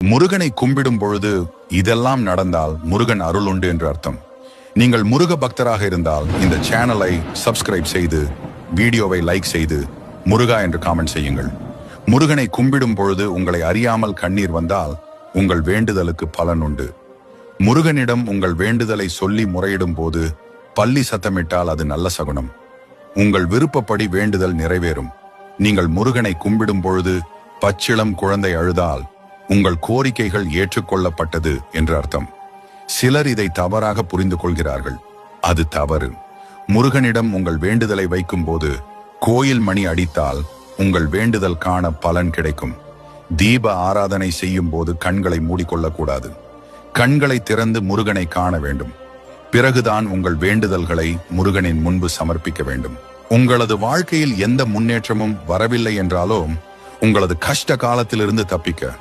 முருகனை கும்பிடும் பொழுது இதெல்லாம் நடந்தால் முருகன் அருள் உண்டு என்று அர்த்தம். நீங்கள் முருக பக்தராக இருந்தால் இந்த சேனலை சப்ஸ்கிரைப் செய்து வீடியோவை லைக் செய்து முருகா என்று காமெண்ட் செய்யுங்கள். முருகனை கும்பிடும் பொழுது உங்களை அறியாமல் கண்ணீர் வந்தால் உங்கள் வேண்டுதலுக்கு பலன் உண்டு. முருகனிடம் உங்கள் வேண்டுதலை சொல்லி முறையிடும் போது பல்லி சத்தமிட்டால் அது நல்ல சகுனம். உங்கள் விருப்பப்படி வேண்டுதல் நிறைவேறும். நீங்கள் முருகனை கும்பிடும் பொழுது பச்சிளம் குழந்தை அழுதால் உங்கள் கோரிக்கைகள் ஏற்றுக்கொள்ளப்பட்டது என்று அர்த்தம். சிலர் இதை தவறாக புரிந்து கொள்கிறார்கள். அது தவறு. முருகனிடம் உங்கள் வேண்டுதலை வைக்கும் போது கோயில் மணி அடித்தால் உங்கள் வேண்டுதல் காண பலன் கிடைக்கும். தீப ஆராதனை செய்யும் போது கண்களை மூடிக்கொள்ளக்கூடாது. கண்களை திறந்து முருகனை காண வேண்டும். பிறகுதான் உங்கள் வேண்டுதல்களை முருகனின் முன்பு சமர்ப்பிக்க வேண்டும். உங்களது வாழ்க்கையில் எந்த முன்னேற்றமும் வரவில்லை என்றாலும் உங்களது கஷ்ட காலத்திலிருந்து தப்பிக்க